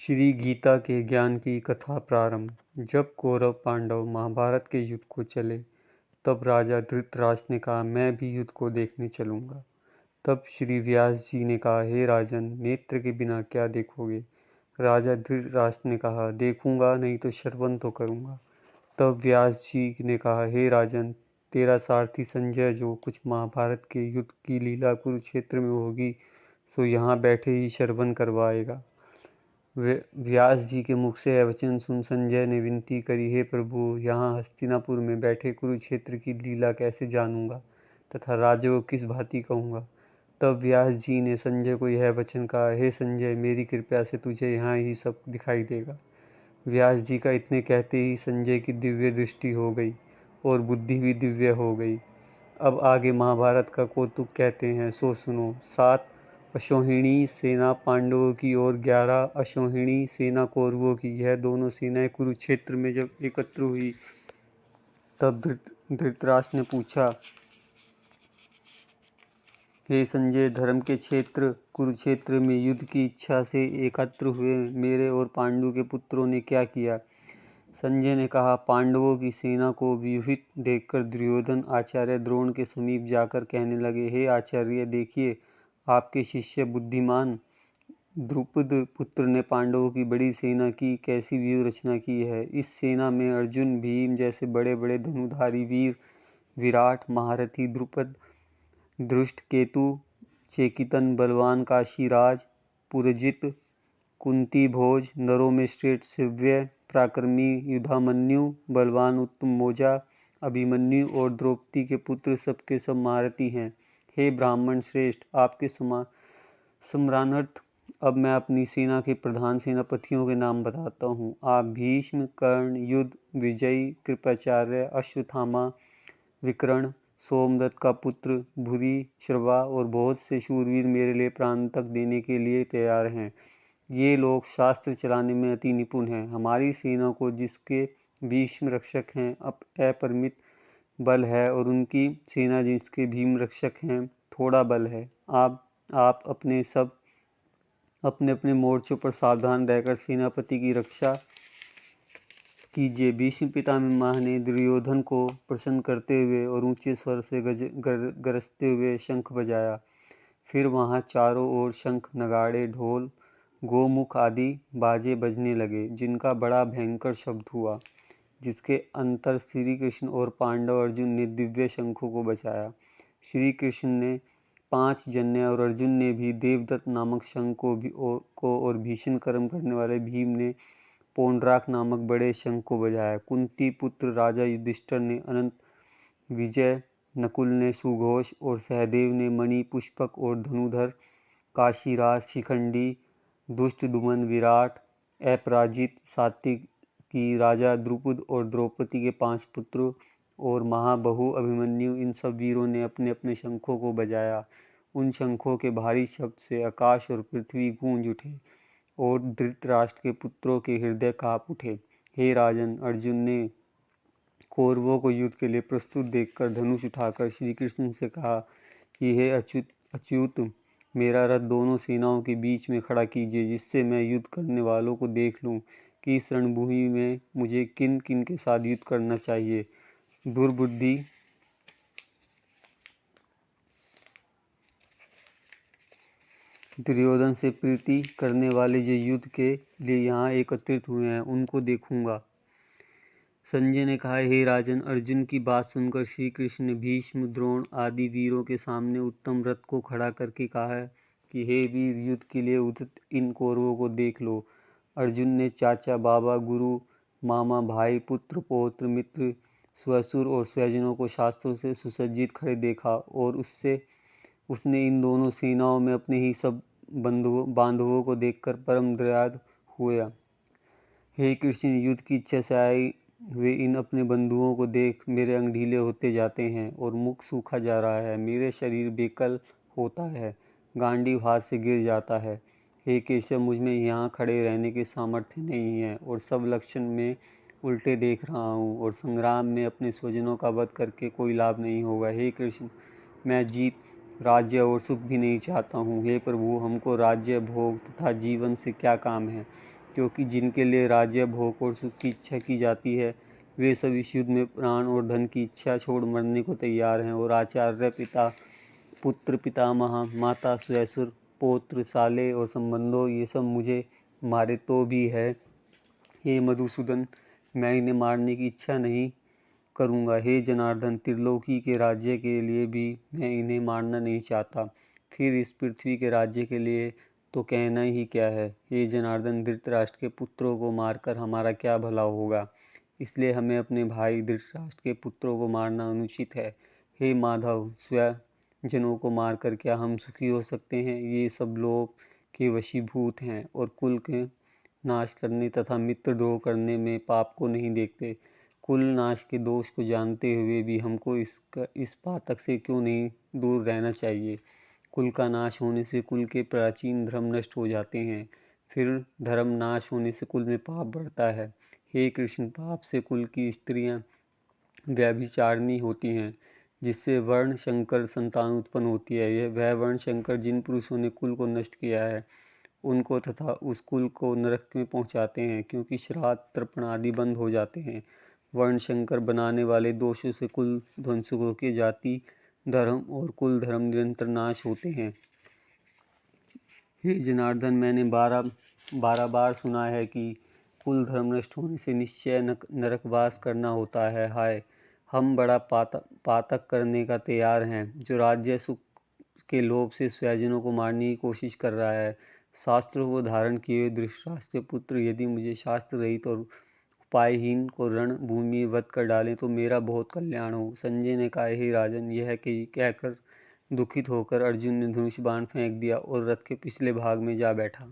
श्री गीता के ज्ञान की कथा प्रारंभ। जब कौरव पांडव महाभारत के युद्ध को चले तब राजा धृतराष्ट्र ने कहा, मैं भी युद्ध को देखने चलूंगा। तब श्री व्यास जी ने कहा, हे राजन, नेत्र के बिना क्या देखोगे। राजा धृतराष्ट्र ने कहा, देखूंगा नहीं तो श्रवण तो करूंगा। तब व्यास जी ने कहा, हे राजन, तेरा सारथी संजय जो कुछ महाभारत के युद्ध की लीला कुरुक्षेत्र में होगी सो यहाँ बैठे ही श्रवण करवाएगा। व्यास जी के मुख से यह वचन सुन संजय ने विनती करी, हे प्रभु, यहाँ हस्तिनापुर में बैठे कुरुक्षेत्र की लीला कैसे जानूंगा तथा राजा को किस भांति कहूँगा। तब व्यास जी ने संजय को यह वचन कहा, हे संजय, मेरी कृपा से तुझे यहाँ ही सब दिखाई देगा। व्यास जी का इतने कहते ही संजय की दिव्य दृष्टि हो गई और बुद्धि भी दिव्य हो गई। अब आगे महाभारत का कौतुक कहते हैं, सो सुनो। 7 अश्वहिणी सेना पांडवों की और 11 अश्वहिणी सेना कौरवों की, यह दोनों सेनाएं कुरुक्षेत्र में जब एकत्र हुई तब धृतराष्ट्र ने पूछा, हे संजय, धर्म के क्षेत्र कुरुक्षेत्र में युद्ध की इच्छा से एकत्र हुए मेरे और पांडु के पुत्रों ने क्या किया। संजय ने कहा, पांडवों की सेना को व्यूहित देखकर दुर्योधन आचार्य द्रोण के समीप जाकर कहने लगे, हे आचार्य, देखिए, आपके शिष्य बुद्धिमान द्रुपद पुत्र ने पांडवों की बड़ी सेना की कैसी व्यूह रचना की है। इस सेना में अर्जुन, भीम जैसे बड़े बड़े धनुधारी वीर, विराट, महारथी द्रुपद, धृष्ट केतु, चेकितन, बलवान काशीराज, पुरजित, कुंती भोज, नरों में श्रेष्ठ शिव्य, पराक्रमी युधामन्यु, बलवान उत्तम मौजा, अभिमन्यु और द्रौपदी के पुत्र सबके सब महारथी हैं। हे ब्राह्मण श्रेष्ठ, आपके सम्मानार्थ अब मैं अपनी सेना के प्रधान सेनापतियों के नाम बताता हूँ। आप भीष्म, कर्ण, युद्ध, विजयी, कृपाचार्य, अश्वत्थामा, विकर्ण, सोमदत्त का पुत्र भूरि श्रवा और बहुत से शूरवीर मेरे लिए प्राण तक देने के लिए तैयार हैं। ये लोग शास्त्र चलाने में अति निपुण हैं। हमारी सेना को जिसके भीष्म रक्षक हैं अपरिमित बल है और उनकी सेना जिसके भीम रक्षक हैं थोड़ा बल है। आप अपने अपने मोर्चों पर सावधान रहकर सेनापति की रक्षा कीजिए। भीष्म पितामह ने दुर्योधन को प्रसन्न करते हुए और ऊंचे स्वर से गरजते हुए शंख बजाया। फिर वहां चारों ओर शंख, नगाड़े, ढोल, गोमुख आदि बाजे बजने लगे, जिनका बड़ा भयंकर शब्द हुआ, जिसके अंतर श्री कृष्ण और पांडव अर्जुन ने दिव्य शंखों को बजाया। श्री कृष्ण ने 5 जन्य और अर्जुन ने भी देवदत्त नामक शंख को और भीषण कर्म करने वाले भीम ने पौंड्राक नामक बड़े शंख को बजाया। कुंती पुत्र राजा युधिष्ठिर ने अनंत विजय, नकुल ने सुघोष और सहदेव ने मणि पुष्पक और धनुधर, काशीराज, शिखंडी, दुष्टदुमन, विराट, अपराजित, सात्विकी, राजा द्रुपद और द्रौपदी के 5 पुत्र और महाबहु अभिमन्यु, इन सब वीरों ने अपने अपने शंखों को बजाया। उन शंखों के भारी शब्द से आकाश और पृथ्वी गूंज उठे और धृतराष्ट्र के पुत्रों के हृदय कांप उठे। हे राजन, अर्जुन ने कौरवों को युद्ध के लिए प्रस्तुत देखकर धनुष उठाकर श्री कृष्ण से कहा कि हे अच्युत, मेरा रथ दोनों सेनाओं के बीच में खड़ा कीजिए, जिससे मैं युद्ध करने वालों को देख लूं कि इस रणभूमि में मुझे किन किन के साथ युद्ध करना चाहिए। दुर्बुद्धि दुर्योधन से प्रीति करने वाले जो युद्ध के लिए यहाँ एकत्रित हुए हैं उनको देखूंगा। संजय ने कहा, हे राजन, अर्जुन की बात सुनकर श्री कृष्ण ने भीष्म, द्रोण आदि वीरों के सामने उत्तम रथ को खड़ा करके कहा कि हे वीर, युद्ध के लिए उदित इन कौरवों को देख लो। अर्जुन ने चाचा, बाबा, गुरु, मामा, भाई, पुत्र, पौत्र, मित्र, स्वसुर और स्वजनों को शास्त्रों से सुसज्जित खड़े देखा और उसने इन दोनों सेनाओं में अपने ही सब बांधवों को देखकर परम दयालु हुआ। हे कृष्ण, युद्ध की इच्छा से आए हुए इन अपने बंधुओं को देख मेरे अंग ढीले होते जाते हैं और मुख सूखा जा रहा है। मेरे शरीर बेकल होता है, गांडीव हाथ से गिर जाता है। हे केशव, मुझ में यहाँ खड़े रहने के सामर्थ्य नहीं है और सब लक्षण में उल्टे देख रहा हूँ और संग्राम में अपने स्वजनों का वध करके कोई लाभ नहीं होगा। हे कृष्ण, मैं जीत, राज्य और सुख भी नहीं चाहता हूँ। हे प्रभु, हमको राज्य, भोग तथा जीवन से क्या काम है, क्योंकि जिनके लिए राज्य, भोग और सुख की इच्छा की जाती है वे सब इस युद्ध में प्राण और धन की इच्छा छोड़ मरने को तैयार हैं। और आचार्य, पिता, पुत्र, पितामह, माता, ससुर, पौत्र, साले और संबंधों ये सब मुझे मारे तो भी है। हे मधुसूदन, मैं इन्हें मारने की इच्छा नहीं करूँगा। हे जनार्दन, त्रिलोकी के राज्य के लिए भी मैं इन्हें मारना नहीं चाहता, फिर इस पृथ्वी के राज्य के लिए तो कहना ही क्या है। हे जनार्दन, धृतराष्ट्र के पुत्रों को मारकर हमारा क्या भला होगा, इसलिए हमें अपने भाई धृतराष्ट्र के पुत्रों को मारना अनुचित है। हे माधव, स्वजनों को मारकर क्या हम सुखी हो सकते हैं। ये सब लोभ के वशीभूत हैं और कुल के नाश करने तथा मित्र द्रोह करने में पाप को नहीं देखते। कुल नाश के दोष को जानते हुए भी हमको इस पातक से क्यों नहीं दूर रहना चाहिए। कुल का नाश होने से कुल के प्राचीन धर्म नष्ट हो जाते हैं, फिर धर्म नाश होने से कुल में पाप बढ़ता है। हे कृष्ण, पाप से कुल की स्त्रियां व्यभिचारिणी होती हैं, जिससे वर्ण शंकर संतान उत्पन्न होती है। यह वह वर्ण शंकर जिन पुरुषों ने कुल को नष्ट किया है उनको तथा उस कुल को नरक में पहुंचाते हैं, क्योंकि श्राद्ध, तर्पण आदि बंद हो जाते हैं। वर्ण शंकर बनाने वाले दोषों से कुल ध्वंस होकर जाति धर्म और कुल धर्म निरंतर नाश होते हैं। हे जनार्दन, मैंने 12 बार सुना है कि कुल धर्म नष्ट होने से निश्चय नरकवास करना होता है। हाय, हम बड़ा पातक करने का तैयार हैं, जो राज्य सुख के लोभ से स्वजनों को मारने की कोशिश कर रहा है। शास्त्रों को धारण किए हुए धृतराष्ट्र के पुत्र यदि मुझे शास्त्र रहित और उपायहीन को रण भूमि वध कर डालें तो मेरा बहुत कल्याण हो। संजय ने कहा, हे राजन, यह कहकर दुखित होकर अर्जुन ने धनुष बाण फेंक दिया और रथ के पिछले भाग में जा बैठा।